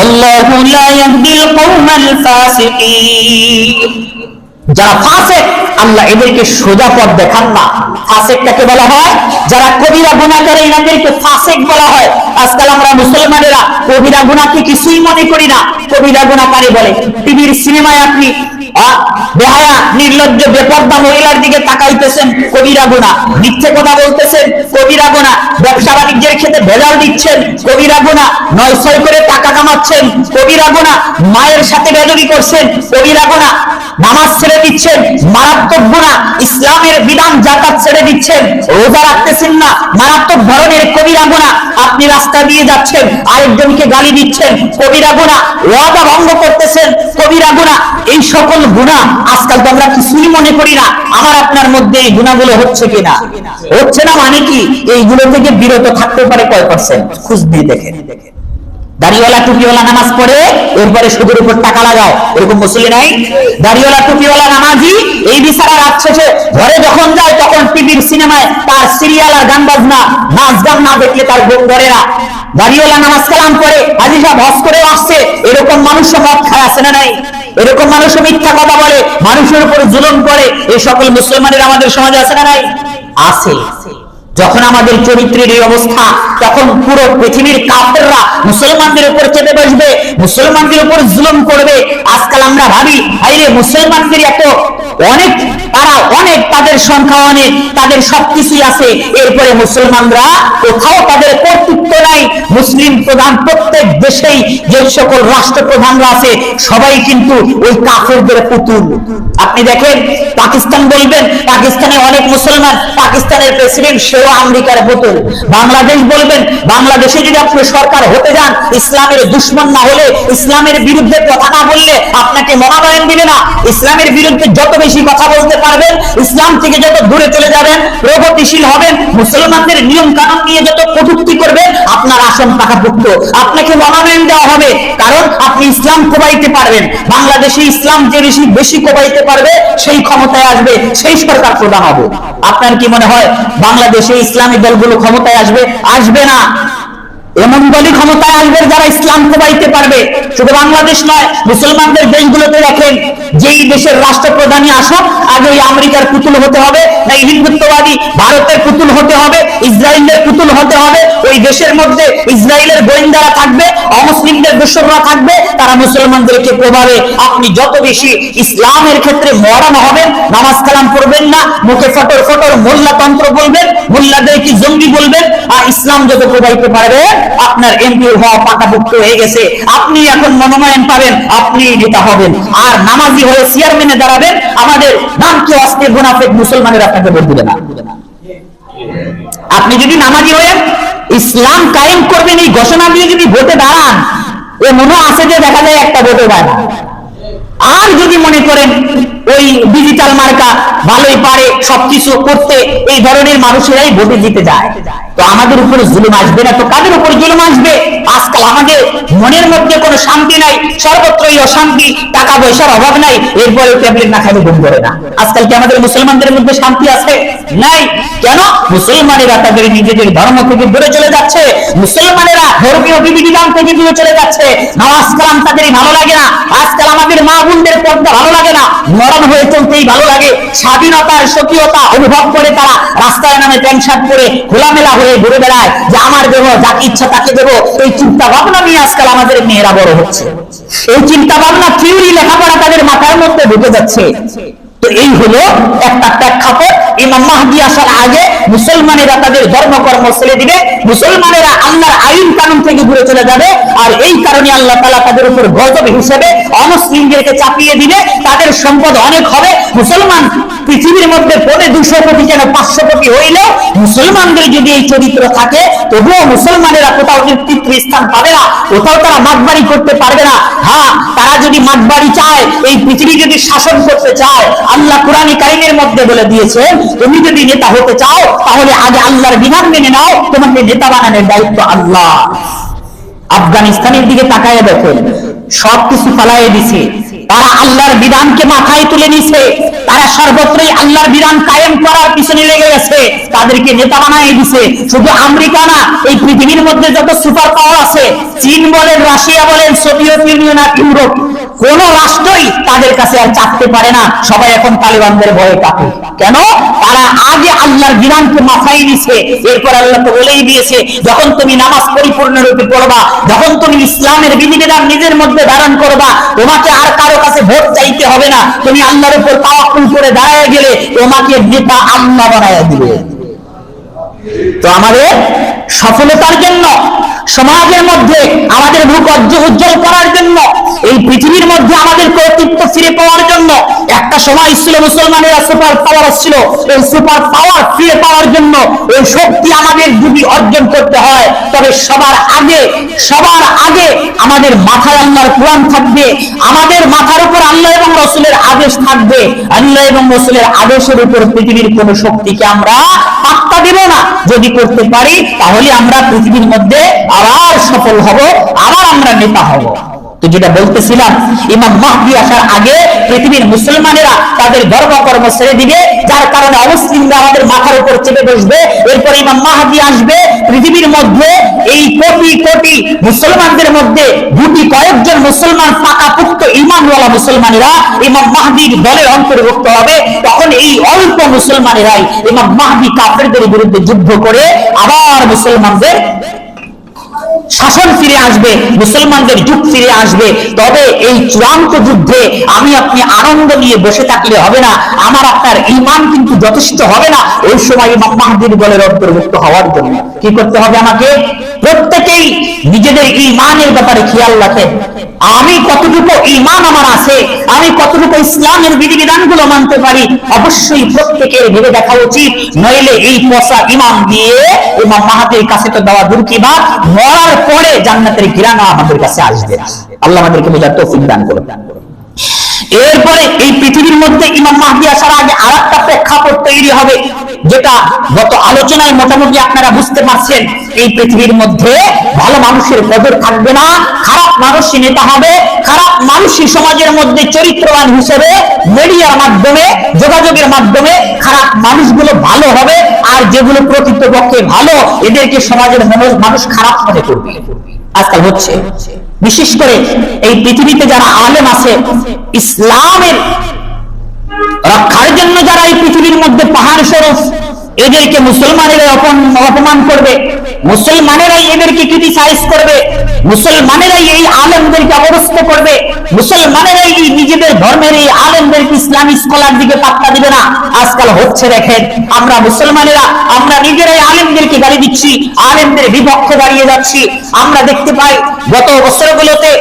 [SPEAKER 1] আল্লাহু লা ইয়াহদিল কওমাল ফাসিকিন, যারা ফাসিক আল্লাহ এদেরকে সোজা পথ দেখান না। ফাসিকটাকে বলা হয় যারা কবিরা গুনাহ করে, এনাদেরকে ফাসিক বলা হয়। আজকাল আমরা মুসলমানেরা কবিরা গুনাহকে কিছুই মনে করি না। কবিরা গুনাহ কারে বলে? টিভির সিনেমায় আপনি বেহায়া নির্লজ্জ বেপর্দা মহিলার দিকে তাকাইতেছেন, কবিরা গুনাহ। মিথ্যে কথা বলতেছেন, কবিরা গুনাহ। ব্যবসা বাণিজ্যের ক্ষেত্রে ভেজাল দিচ্ছেন, কবিরা গুনাহ। নয় ছয় করে টাকা কামাচ্ছেন, কবিরা গুনাহ। মায়ের সাথে বেয়াদবি করছেন, কবিরা গুনাহ। নামাজ ছেড়ে দিচ্ছেন, মারাত্মক গুনাহ। ইসলামের বিধান জাকাত ছেড়ে দিচ্ছেন, রোজা রাখতেছেন না, মারাত্মক ধরনের কবিরা গুনাহ। আপনি রাস্তা দিয়ে যাচ্ছেন, আরেকজনকে গালি দিচ্ছেন, কবিরা গুনাহ। ওয়াদা ভঙ্গ করতেছেন, কবিরা গুনাহ। এই সকল গুনাহ আজকাল তো আমরা কিছুই মনে করি না। আমার আপনার মধ্যে এই গুনাহগুলো হচ্ছে কিনা? হচ্ছে না মানে কি? এইগুলো থেকে বিরত থাকতে পারে কয় পার্সেন্ট? খোঁজ দিয়ে দেখেন। দাড়িওয়ালা টুপিওয়ালা নামাজ পড়ে এরপরে সুদের উপর টাকা লাগাও, এরকম মুসলিম নাই? দাড়িওয়ালা টুপিওয়ালা নামাজি এই বিচারা রাত শেষে ঘরে যখন যায় তখন টিভির সিনেমায় তার সিরিয়াল আর গান বাজনা, নাচ গান না দেখলে তার ঘুম ধরে না। দাড়িওয়ালা নামাজ কালাম করে হাজী সাহেব হজ করে আসছে, এরকম মানুষও মদ খায়, আছে না নাই? এরকম মানুষও মিথ্যা কথা বলে, মানুষের উপর জুলুম করে, এই সকল মুসলমানের আমাদের সমাজে আছে না নাই? আছে। যখন আমাদের চরিত্রের এই অবস্থা, তখন পুরো পৃথিবীর কাফেররা মুসলমানদের উপর চেপে বসবে, মুসলমানদের উপর জুলুম করবে। আজকাল আমরা ভাবি আরে মুসলমানদের এত অনেক, তারা অনেক, তাদের সংখ্যা অনেক, তাদের সবকিছুই আছে, এরপরে মুসলমানরা কোথাও তাদের কর্তৃত্ব নাই। মুসলিম প্রধান প্রত্যেক দেশেই যে সকল রাষ্ট্রপ্রধানরা আছে সবাই কিন্তু ওই কাফেরদের পুতুল। আপনি দেখেন পাকিস্তান বলবেন, পাকিস্তানে অনেক মুসলমান, পাকিস্তানের প্রেসিডেন্ট সেও আমেরিকার বোতল। বাংলাদেশ বলবেন, বাংলাদেশে যদি আপনি সরকার হতে যান, ইসলামের দুশ্মন না হলে, ইসলামের বিরুদ্ধে কথা না বললে আপনাকে মনোনয়ন দিবে না। ইসলামের বিরুদ্ধে যত বেশি কথা বলতে পারবেন, ইসলাম থেকে যত দূরে চলে যাবেন, প্রগতিশীল হবেন, মুসলমানদের নিয়ম কানুন নিয়ে যত কটূক্তি করবেন, আপনার আসন পাকাপোক্ত, আপনাকে মনোনয়ন দেওয়া হবে। কারণ আপনি ইসলাম কোবাইতে পারবেন। বাংলাদেশে ইসলাম যে বেশি কোবাইতে পারবে, সেই ক্ষমতায় আসবে, সেই সরকার প্রধান হবে। আপনার কি মনে হয় বাংলাদেশে ইসলামী দলগুলো ক্ষমতায় আসবে? আসবে না। এমন দলই ক্ষমতায় আসবে যারা ইসলাম কোবাইতে পারবে। শুধু বাংলাদেশ নয়, মুসলমানদের দেশগুলোতে দেখেন, যেই দেশের রাষ্ট্রপ্রধানই আসুক, আগে ওই আমেরিকার পুতুল হতে হবে, না হিন্দুত্ববাদী ভারতের পুতুল হতে হবে, ইসরায়েলের পুতুল হতে হবে। ওই দেশের মধ্যে ইসরায়েলের গোয়েন্দারা থাকবে, অমুসলিমদের দোসররা থাকবে, তারা মুসলমানদেরকে প্রভাবে। আপনি যত বেশি ইসলামের ক্ষেত্রে মরান হবেন, নামাজ কালাম পড়বেন না, মুখে ফটর ফটর মোল্লা তন্ত্র বলবেন, মোল্লাদেরকে জঙ্গি বলবেন, আর ইসলাম যত প্রবাহিত পারবে, আপনার এমপি হওয়া পাকাপোক্ত হয়ে গেছে। আপনি এখন মনোনয়ন পাবেন, আপনি নেতা হবেন। আর নামাজি হয়ে চেয়ারম্যানে দাঁড়াবেন, আমাদের নামকে অস্থির মুনাফিক মুসলমানের আপনাকে ভোট দিবে না। আপনি যদি নামাজি হয়ে ইসলাম কায়েম করবেন এই ঘোষণা দিয়ে যদি ভোটে দাঁড়ান, এ মনে আছে যে দেখা যায় একটা ভোটে দাঁড়ান। আর যদি মনে করেন ওই ডিজিটাল মার্কা ভালোই পারে সবকিছু করতে, এই ধরনের মানুষেরাই ভোটে জিতে যায়, তো আমাদের উপরে জুলুম আসবে না তো কাদের উপর জুলুম আসবে? আজকাল আমাদের মনের মধ্যে কোনো শান্তি নাই, সর্বত্রই অশান্তি, টাকা পয়সার অভাব নাই, এরপরে ট্যাবলেট না খাইলে ঘুম করে না। আজকাল কি আমাদের মুসলমানদের মধ্যে শান্তি আছে? নাই। কেন? মুসলমানেরা তাদের নিজেদের ধর্ম থেকে দূরে চলে যাচ্ছে, মুসলমানেরা ধর্মীয় বিধিবিধান থেকে দূরে চলে যাচ্ছে, নামাজ কালাম তাদের ভালো লাগে না। আজকাল আমাদের মা বোনদের পর্দা ভালো লাগে না, নরম হয়ে চলতেই ভালো লাগে, স্বাধীনতার স্বকীয়তা অনুভব করে তারা রাস্তায় নামে প্যান্ট শার্ট পরে খোলামেলা হয়ে ঘুরে বেড়ায়, যে আমার দেব, যাকে ইচ্ছা তাকে দেবো। এই চিন্তা ভাবনা নিয়ে আজকাল আমাদের মেয়েরা বড় হচ্ছে, এই চিন্তা ভাবনা থিওরি লেখাপড়া তাদের মাথার মধ্যে ঢুকে যাচ্ছে। তো এই হলো একটা প্রেক্ষাপট। ইমাম মাহদী আসার আগে মুসলমানেরা তাদের ধর্মকর্ম ছেড়ে দিবে, মুসলমানেরা আল্লাহর আইন কানুন থেকে দূরে চলে যাবে, আর এই কারণে আল্লাহ তাআলা তাদের উপর গজব হিসেবে অমুসলিমদেরকে চাপিয়ে দিবে। তাদের সম্পদ অনেক হবে। মুসলমান পৃথিবীর মধ্যে 200 কোটি কেন 500 কোটি হইলেও মুসলমানদের যদি এই চরিত্র থাকে, তবুও মুসলমানেরা কোথাও নেতৃত্ব স্থান পাবে না, কোথাও তারা মাতবাড়ি করতে পারবে না। হ্যাঁ, তারা যদি মাতবাড়ি চায়, এই পৃথিবী যদি শাসন করতে চায়, আল্লাহ কুরআনে কারীমের মধ্যে বলে দিয়েছে, তুমি যদি নেতা হতে চাও তাহলে আগে আল্লাহর বিধান মেনে নাও, তোমাকে নেতা বানানোর দায়িত্ব আল্লাহ। আফগানিস্তানের দিকে তাকায় দেখেন, সবকিছু পালায়ে দিছে, তারা আল্লাহর বিধানকে মাথায় তুলে নিছে, তারা সর্বত্রই আল্লাহর বিধান কায়েম করার পিছনে লেগে গেছে, তাদেরকে নেতা বানায় দিছে। শুধু আমেরিকা না, এই পৃথিবীর মধ্যে যত সুপার পাওয়ার আছে, চীন বলেন, রাশিয়া বলেন, সোভিয়েত ইউনিয়ন আর ইউরোপ, কোন রাষ্ট্রই তাদের কাছে আর চাপতে পারে না। সবাই এখন তালিবানদের ভয়ে কাঁপে। কেন? তারা আগে আল্লাহর বিধানকে মাথায় নিছে। এরপর আল্লাহ তো বলেই দিয়েছে, যখন তুমি নামাজ পরিপূর্ণরূপে পড়বা, যখন তুমি ইসলামের বিধিবিধান নিজের মধ্যে ধারণ করবা, তোমাকে আর কারো কাছে ভোট চাইতে হবে না। তুমি আল্লাহর উপর তাওয়াক্কুল করে দাঁড়ায় গেলে, তোমাকে নেতা আল্লাহ বানায় দিবে। তো আমাদের সফলতার জন্য, সমাজের মধ্যে আমাদের মুখ উজ্জ্বল করার জন্য, এই পৃথিবীর মধ্যে আমাদের কর্তৃত্ব ফিরে পাওয়ার জন্য, একটা সময় ছিল মুসলমানেরা সুপার পাওয়ার ছিল, এই সুপার পাওয়ার ফিরে পাওয়ার জন্য এই শক্তি আমাদের যদি অর্জন করতে হয়, তবে সবার আগে আমাদের মাথায় আল্লাহর কোরআন থাকবে, আমাদের মাথার উপর আল্লাহ এবং রাসূলের আদেশ থাকবে। আল্লাহ এবং রাসূলের আদেশের উপর পৃথিবীর কোন শক্তিকে আমরা পাত্তা দেব না। যদি করতে পারি, তাহলে আমরা পৃথিবীর মধ্যে আবার সফল হব, আবার আমরা নেতা হব। তো যেটা বলতেছিলাম, ইমাম মাহদী আসার আগে পৃথিবীর মুসলমানেরা তাদের ধর্মকর্ম ছেড়ে দিবে, যার কারণে অমুসলিমরা আমাদের মাথার উপর চেপে বসবে। এরপর ইমাম মাহদী আসবে, পৃথিবীর মধ্যে এই কোটি কোটি মুসলমানদের মধ্যে গুটি কয়েকজন মুসলমান পাকাপোক্ত ঈমানওয়ালা মুসলমানেরা ইমাম মাহদীর দলের অন্তর্ভুক্ত হবে। তখন এই অল্প মুসলমানেরাই ইমাম মাহদী কাফেরদের বিরুদ্ধে যুদ্ধ করে আবার মুসলমানদের শাসন ফিরে আসবে, মুসলমানদের যুগ ফিরে আসবে। তবে এই চূড়ান্ত যুদ্ধে আমি আপনি আনন্দ নিয়ে বসে থাকলে হবে না, আমার আপনার ঈমান কিন্তু যথেষ্ট হবে না। ওই সময় ইমাম মাহদীর দলের অন্তর্ভুক্ত হওয়ার জন্য কি করতে হবে? আমাকে প্রত্যেকেই নিজেদের ঈমানের ব্যাপারে খেয়াল রাখেন। আমি কতটুকু ঈমান আমার আছে, আমি কতটুকু ইসলামের বিধিবিধানগুলো মানতে পারি, অবশ্যই প্রত্যেকের ভেবে দেখা উচিত। নইলে এই পচা ঈমান দিয়ে ইমাম মাহাদির কাছে তো দেওয়া দূর কি বাত, মরার পরে জান্নাতের ঘিরানো আমাদের কাছে আসবে। আল্লাহ আমাদেরকে বোঝার তৌফিক দান করুন। এরপরে এই পৃথিবীর মধ্যে ইমাম মাহদী আসার আগে আরেকটা প্রেক্ষাপট তৈরি হবে, যেটা গত আলোচনায় মোটামুটি আপনারা বুঝতে পারছেন। এই পৃথিবীর মধ্যে ভালো মানুষের কদর থাকবে না, খারাপ মানুষই নেতা হবে, খারাপ মানুষই সমাজের মধ্যে চরিত্রবান হিসেবে মিডিয়ার মাধ্যমে, যোগাযোগের মাধ্যমে খারাপ মানুষগুলো ভালো হবে, আর যেগুলো প্রকৃতপক্ষে ভালো এদেরকে সমাজের মানুষ খারাপ মনে করবে। আজকাল হচ্ছে, বিশেষ করে এই পৃথিবীতে যারা আলেম আছে, ইসলামের রক্ষার জন্য যারা এই পৃথিবীর মধ্যে পাহাড় স্বরূপ, এদেরকে মুসলমানেরা অপমান করবে, মুসলমানেরাই এদেরকে ক্রিটিসাইজ করবে, মুসলমানেরাই এই আলেমদেরকে অবরুদ্ধ করবে, মুসলমানেরাই নিজেদের ধর্মের এই আলেমদেরকে ইসলামী স্কলার দিকে পাত্তা দিবে না। আজকাল হচ্ছে, দেখেন আমরা মুসলমানেরা আমরা নিজেরাই আলেমদেরকে গালি দিচ্ছি, আলেমদের বিপক্ষে দাঁড়িয়ে যাচ্ছি। আমরা দেখতে পাই গত বছরগুলোতে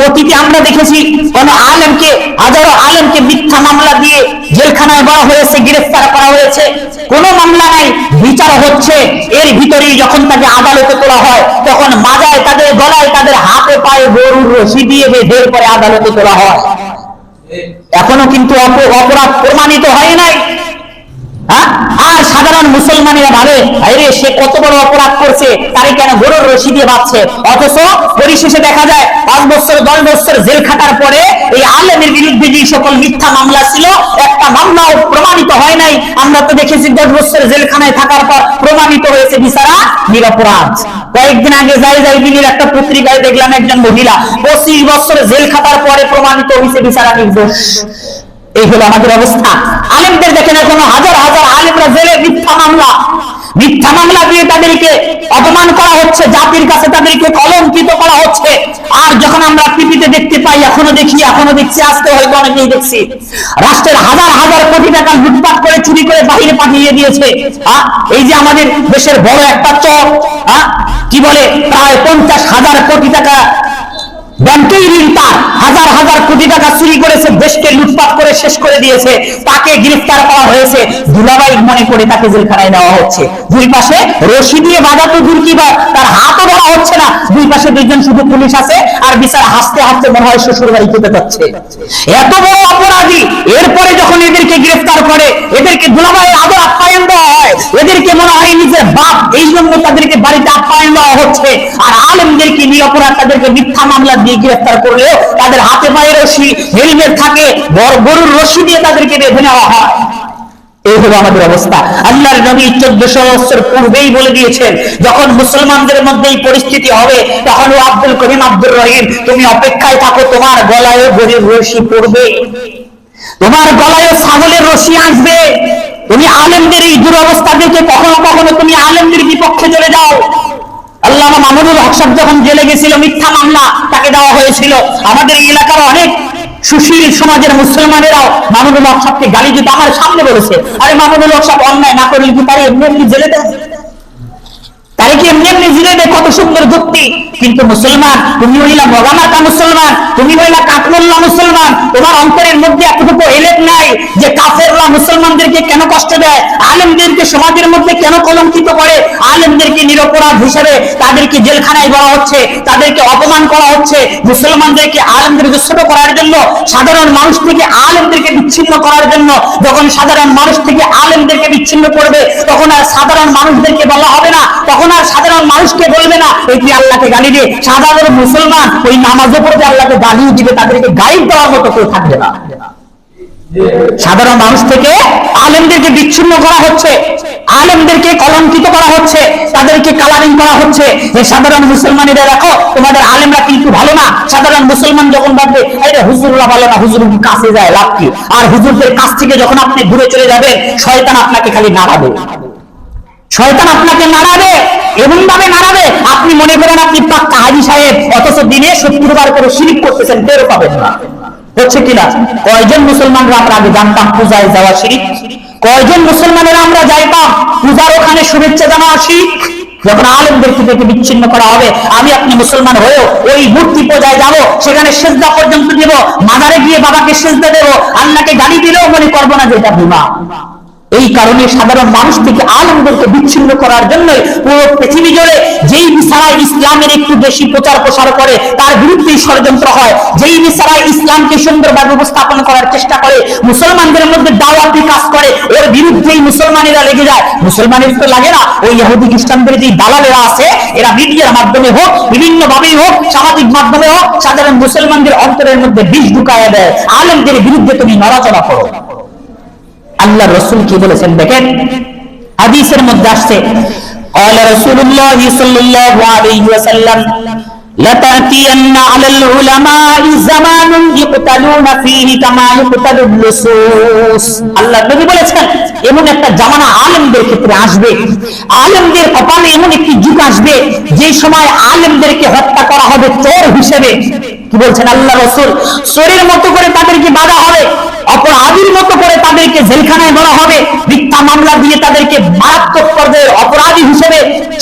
[SPEAKER 1] অতীতে আমরা দেখেছি কোন আলেমকে, হাজারো আলেমকে মিথ্যা মামলা দিয়ে জেলখানায় বলা হয়েছে, গ্রেফতার করা হয়েছে, কোন মামলা নাই, বিচার হচ্ছে। এর ভিতরেই যখন তাকে আদালতে তোলা হয়, তখন মাজায় তাদের, গলায় তাদের, হাতে পায়ে গরুর রশি দিয়ে বেঁধে পরে আদালতে তোলা হয়। এখনো কিন্তু অপরাধ প্রমাণিত হয় নাই। আর সাধারণ মুসলমানেরা ভাবে আরে সে কত বড় অপরাধ করছে, তারে কেন গরুর রশি দিয়ে বাঁধছে, অথচ পরিশেষে দেখা যায় 5 বছর 10 বছর জেল খাটার পরে এই আলেমের বিরুদ্ধে যে সকল মিথ্যা মামলা ছিল, একটা মামলাও প্রমাণিত হয় নাই। আমরা তো দেখেছি 10 বছর জেলখানায় থাকার পর প্রমাণিত হয়েছে বিচারা নিরপরাধ। কয়েকদিন আগে দিনের একটা পত্রিকায় দেখলাম একজন মহিলা 25 বছর জেল খাটার পরে প্রমাণিত হয়েছে বিচারা নির্দোষ। এই হলো আমাদের অবস্থা। আলেমদের দেখেন এখনো হাজার হাজার আলেমরা জেলে মিথ্যা মামলা দিয়ে তাদেরকে অপমান করা হচ্ছে, জাতির কাছে তাদেরকে কলঙ্কিত করা হচ্ছে। আর যখন আমরা টিভিতে দেখতে পাই, এখনো দেখছি, আজকে হয়তো অনেকেই দেখছি, রাষ্ট্রের হাজার হাজার কোটি টাকা লুটপাট করে চুরি করে বাহিরে পাঠিয়ে দিয়েছে। এই যে আমাদের দেশের বড় একটা চর, কি বলে, প্রায় 50,000 কোটি টাকা ব্যাংকেই ঋণ, তার হাজার হাজার কোটি টাকা চুরি করেছে, দেশকে লুটপাট করে শেষ করে দিয়েছে, তাকে গ্রেফতার করা হয়েছে, দুলাভাই মনে করে তাকে জেলখানায় নেওয়া হচ্ছে। দুই পাশে রশি দিয়ে বাঁধা তো দূর কি, তার হাতও ধরা হচ্ছে না, দুই পাশে দুইজন শুধু পুলিশ আছে, আর বিচার হাসতে হাসতে মনে হয় শ্বশুর বাড়ি যেতে যাচ্ছে। এত বড় অপরাধী, এরপরে যখন এদেরকে গ্রেফতার করে, এদেরকে দুলাভাইয়ের আদর আপ্যায়ন দেওয়া হয়, এদেরকে মনে হয় নিজের বাপ, এই জন্য তাদেরকে বাড়িতে আপ্যায়ন দেওয়া হচ্ছে। আর আলেমদেরকে নিরপরাধ তাদেরকে মিথ্যা মামলা দিয়ে গ্রেফতার করলেও তাদের হাতে পায়ে রশি, হেলমেট থাকে, গরুর রশি দিয়ে তাদেরকে বেঁধে নেওয়া হয়। এই হলো আমাদের অবস্থা। আল্লাহর নবী 1400 বছর পূর্বেই বলে দিয়েছেন, যখন মুসলমানদের মধ্যে এই পরিস্থিতি হবে, তখন ও আব্দুল করিম, আব্দুর রহিম, তুমি অপেক্ষায় থাকো, তোমার গলায় গরুর রশি পড়বে, তোমার গলায় ছাগলের রশি আসবে। তুমি আলেমদের এই দুরবস্থা দেখে কখনো কখনো তুমি আলেমদের বিপক্ষে চলে যাও। আল্লামা মামুনুল হক সাহেব যখন জেলে গেছিল, মিথ্যা মামলা তাকে দেওয়া হয়েছিল। আমাদের এই এলাকার অনেক সুশীল সমাজের মুসলমানেরাও মামুনুল হক সাহেবকে গালি দিতে আমার সামনে বলেছে, আরে মামুনুল হক সাহেব অন্যায় না করলে কি তারে এমনি এমনি জেলে দেয়, তারে কি এমনি এমনি জেলে দেয়? কত সুন্দর যুক্তি। কিন্তু মুসলমান, তুমি হইলা মগামাতা মুসলমান, তুমি হইলা কাকমুল্লা মুসলমান, তোমার অন্তরের মধ্যে এতটুকু এলেক নাই যে কাফেররা মুসলমানদেরকে কেন কষ্ট দেয়, আলেমদেরকে সমাজের মধ্যে কেন কলঙ্কিত করে, আলেমদেরকে নিরপরাধ হিসেবে তাদেরকে জেলখানায় বলা হচ্ছে, তাদেরকে অপমান করা হচ্ছে। মুসলমানদেরকে আলেমদেরকে ছোট করার জন্য, সাধারণ মানুষ থেকে আলেমদেরকে বিচ্ছিন্ন করার জন্য, যখন সাধারণ মানুষ থেকে আলেমদেরকে বিচ্ছিন্ন করবে, তখন আর সাধারণ মানুষদেরকে বলা হবে না, তখন আর সাধারণ মানুষকে বলবে না এই তুই আল্লাহকে গালি দিয়ে। সাধারণ মুসলমান ওই নামাজও পড়বে, আল্লাহকে গালিও দিবে, তাদেরকে গাইড দেওয়ার মতো কেউ থাকবে না। সাধারণ মানুষ থেকে আলেমদেরকে বিচ্ছিন্ন করা হচ্ছে, আলেমদেরকে কলঙ্কিত করা হচ্ছে, তাদেরকে কালারিং করা হচ্ছে। যে সাধারণ মুসলমানেরা দেখো তোমাদের আলেমরা কিন্তু ভালো না, সাধারণ মুসলমান যখন ভাববে আরে হুজুররা ভালো না, হুজুর কাছে যায় লাভ কি, আর হুজুরদের কাছ থেকে যখন আপনি দূরে চলে যাবেন, শয়তান আপনাকে খালি নাড়াবে, শয়তান আপনাকে নাড়াবে, এমন ভাবে নাড়াবে আপনি মনে করেন আপনি পাক্কা হাজী সাহেব, অথচ দিনে 70 বার করে শিরক করতেছেন, টের পাবেন না। হচ্ছে কিনা? কয়জন মুসলমানরা আমরা আগে জানতাম পূজায় যাওয়া শিরক, কয়জন মুসলমানেরা আমরা যাইতাম পূজার ওখানে শুভেচ্ছা জানাওয়া শিরক, যখন আলেমদেরকে থেকে বিচ্ছিন্ন করা হবে, আমি আপনি মুসলমান হয়েও ওই মূর্তি পূজায় যাব, সেখানে সেজদা পর্যন্ত দেব, মাজারে গিয়ে বাবাকে সেজদা দেব, আল্লাহকে গালি দিলেও মনে করবো না যে এটা বিবাহ। এই কারণে সাধারণ মানুষ থেকে আলেমদেরকে বিচ্ছিন্ন করার জন্য পুরো পৃথিবী জুড়ে যেই বিছানায় ইসলামের একটু বেশি প্রচার প্রসার করে তার বিরুদ্ধেই ষড়যন্ত্র হয়, যেই বিছানায় ইসলামকে সুন্দরভাবে উপস্থাপন করার চেষ্টা করে, মুসলমানদের মধ্যে দাওয়াতি কাজ করে, ওর বিরুদ্ধেই মুসলমানেরা লেগে যায়। মুসলমানের তো লাগে না, ওই ইহুদি খ্রিস্টানদের যে দালালেরা আছে, এরা মিডিয়ার মাধ্যমে হোক, বিভিন্ন ভাবেই হোক, সামাজিক মাধ্যমে হোক, সাধারণ মুসলমানদের অন্তরের মধ্যে বিষ ঢুকায় দেয়। আলেমদের বিরুদ্ধে তুমি নড়াচড়া করো। আল্লাহ রাসূল কি বলেছেন দেখেন, হাদিসের মধ্যে আসছে, قال رسول الله صلى الله عليه وسلم لتأتين على العلماء زمان يقتلون فيه كما يقتل اللصوص। আল্লাহ নবী বলেছেন এমন একটা জামানা আলেমদের ক্ষেত্রে আসবে, আলেমদের কপালে এমন একটি যুগ আসবে যে সময় আলেমদেরকে হত্যা করা হবে চোর হিসেবে। কি বলছেন আল্লাহ রাসূল? চোরের মতো করে তাদেরকে বাঁধা হবে, অপরাধীর মতো করে তাদেরকে জেলখানায় ভরা হবে, মিথ্যা মামলা দিয়ে তাদেরকে মারাত্মক পর্যায়ের অপরাধী হিসেবে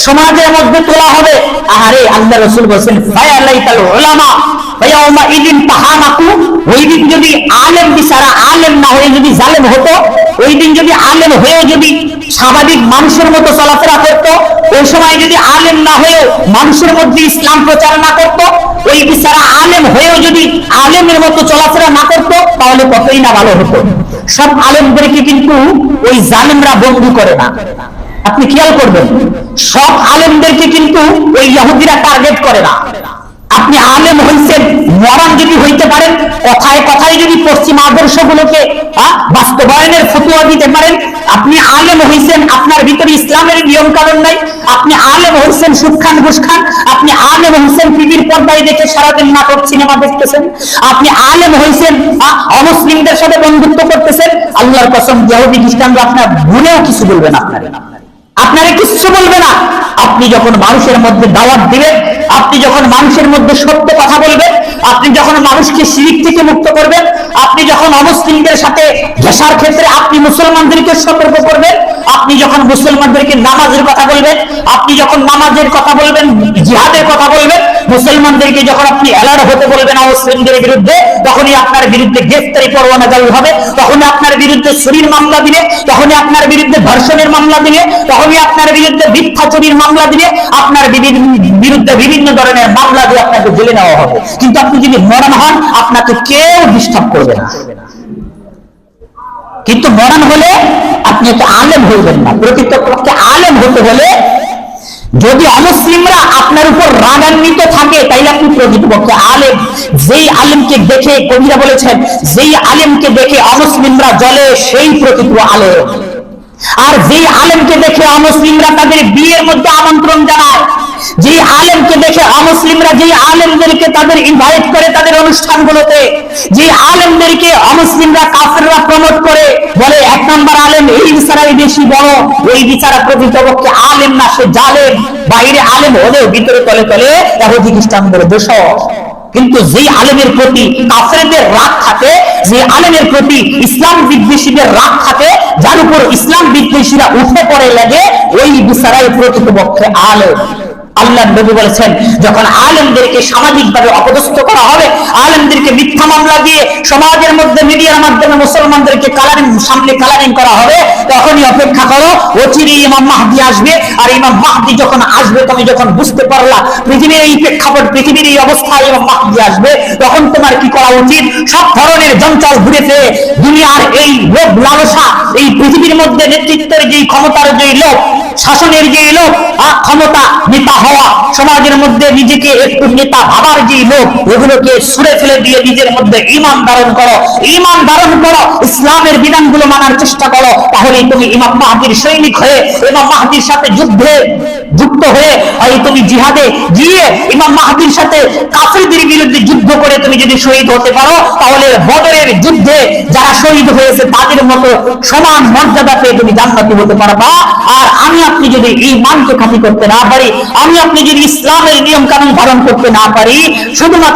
[SPEAKER 1] সমাজের মধ্যে তোলা হবে। আরে আল্লাহ রাসূল বলেন ফায়ালাইতাল উলামা ফায়াউমা ইদিন তাহানাকু, ওই দিন যদি আলেম বিচারা আলেম না হয়ে যদি জালেম হতো, ওই দিন যদি আলেম হয়ে যদি স্বাভাবিক মানুষের মতো চলাফেরা করত, ওই সময় যদি আলেম না হয়ে মানুষের মধ্যে ইসলাম প্রচার না করত, ওই বিচারা আলেম হয়েও যদি আলেমের মতো চলাফেরা না করত, তাহলে কতই না ভালো হতো। সব আলেমদেরকে কিন্তু ওই জালেমরা বন্দী করে না, আপনি খেয়াল করবেন, সব আলেমদেরকে কিন্তু ওই ইহুদিরা টার্গেট করে না। আপনি আলেম হইছেন, মরান যদি হইতে পারেন, কথায় কথায় যদি পশ্চিম আদর্শগুলোকে বাস্তবায়নের ফতোয়া দিতে পারেন, আপনি আলেম হইছেন, আপনার ভিতরে ইসলামের নিয়ম কানুন নাই, আপনি আলেম হইছেন সুদ খান ঘুষ খান, আপনি আলেম হইছেন টিভির পর্দায় দেখে সারাদিন নাটক সিনেমা দেখতেছেন, আপনি আলেম হইছেন অমুসলিমদের সাথে বন্ধুত্ব করতেছেন, আল্লাহর কসম ইহুদি খ্রিস্টানরা আপনার ভুলেও কিছু বলবে না, আপনারা কিচ্ছু বলবে না। আপনি যখন মানুষের মধ্যে দাওয়াত দিবেন, আপনি যখন মানুষের মধ্যে সত্য কথা বলবেন, আপনি যখন মানুষকে শিরক থেকে মুক্ত করবেন, আপনি যখন অমুসলিমদের সাথে ঘেঁষার ক্ষেত্রে আপনি মুসলমানদেরকে সতর্ক করবেন, আপনি যখন মুসলমানদেরকে নামাজের কথা বলবেন, আপনি যখন নামাজের কথা বলবেন, জিহাদের কথা বলবেন, মুসলমানদেরকে যখন আপনি অ্যালার্ট হতে বলবেন অমুসলিমদের বিরুদ্ধে, তখনই আপনার বিরুদ্ধে গ্রেফতারি পরোয়ানা জারি হবে, তখনই আপনার বিরুদ্ধে চুরির মামলা দিবে, তখনই আপনার বিরুদ্ধে ধর্ষণের মামলা দিবে, তখনই আপনার বিরুদ্ধে মিথ্যা চুরির মামলা দিবে, আপনার বিরুদ্ধে বিভিন্ন ধরনের মামলা দিয়ে আপনাকে জেলে নেওয়া হবে। কিন্তু আপনি যদি মরান হন, আপনাকে কেউ ডিস্টার্ব করবে না। কিন্তু মরান হলে আপনি একটা আলেম হইবেন না। প্রকৃতপক্ষে আলেম হতে হলে যদি অমুসলিমরা আপনার উপর রাগান্বিত থাকে, তাইলে আপনি প্রকৃতপক্ষে আলেম। যেই আলেমকে দেখে, কবিরা বলেছেন, যেই আলেমকে দেখে অমুসলিমরা জ্বলে সেই প্রকৃত আলেম। আর যেই আলেমকে দেখে অমুসলিমরা তাদের বিয়ের মধ্যে আমন্ত্রণ জানায়, যে আলেমকে দেখে অমুসলিমরা যে আলেমদেরকে তাদের ইনভাইট করে তাদের অনুষ্ঠানগুলোতে, যে আলেমদেরকে অমুসলিমরা কাফেররা প্রমোট করে, বলে এক নাম্বার আলেম, এই বিচারাই বেশি বড়, ওই বিচারা প্রকৃতপক্ষে আলেম না, সে জালেম। বাইরে আলেম হলেও ভিতরে তলে তলে ইহুদি খ্রিস্টানদের দোষর। কিন্তু যে আলেমের প্রতি কাফেরদের রাগ থাকে, যে আলেমের প্রতি ইসলাম বিদ্বেষীদের রাগ থাকে, যার উপর ইসলাম বিদ্বেষীরা উঠে পড়ে লাগে, ওই বিচারাই প্রকৃতপক্ষে আলেম। আল্লাহ নবী বলেছেন, যখন আলেমদেরকে সামাজিকভাবে অপদস্থ করা হবে, আলেমদেরকে মিথ্যা মামলা দিয়ে সমাজের মধ্যে মিডিয়ার মাধ্যমে মুসলমানদেরকে সামনে কালারিং করা হবে, তখনই অপেক্ষা করো, অচিরেই ইমাম মাহদী আসবে। আর ইমাম মাহদী যখন আসবে, তুমি যখন বুঝতে পারলা পৃথিবীর এই প্রেক্ষাপট, পৃথিবীর এই অবস্থায় ইমাম মাহদী আসবে, তখন তোমার কি করা উচিত? সব ধরনের জঞ্জাল ঘুরে ফিরে দুনিয়ার এই লোভ লালসা, এই পৃথিবীর মধ্যে নেতৃত্বের যে ক্ষমতার যে লোভ, শাসনের যে লোভ, ক্ষমতা, নেতা হওয়া, সমাজের মধ্যে নিজেকে একটু নেতা ভাবার যে লোভ, এগুলোকে ছুঁড়ে ফেলে দিয়ে নিজের মধ্যে ঈমান ধারণ করো, ঈমান ধারণ করো, ইসলামের বিধানগুলো মানার চেষ্টা করো। তাহলেই তুমি ইমাম মাহদীর সৈনিক হয়ে, ইমাম মাহদীর সাথে যুদ্ধে যুক্ত হয়ে, তুমি জিহাদে গিয়ে ইমাম মাহদীর সাথে কাফেরদের বিরুদ্ধে যুদ্ধ করে তুমি যদি শহীদ হতে পারো, তাহলে বদরের যুদ্ধে যারা শহীদ হয়েছে তাদের মতো সমান মর্যাদা পেয়ে তুমি জান্নাতি হতে পারবা। আর আমি আপনি যদি ঈমানকে খাঁটি করতে না পারি, আমি আপনি যদি ইসলামের নিয়ম কানুন ধারণ করতে না পারি, শুধুমাত্র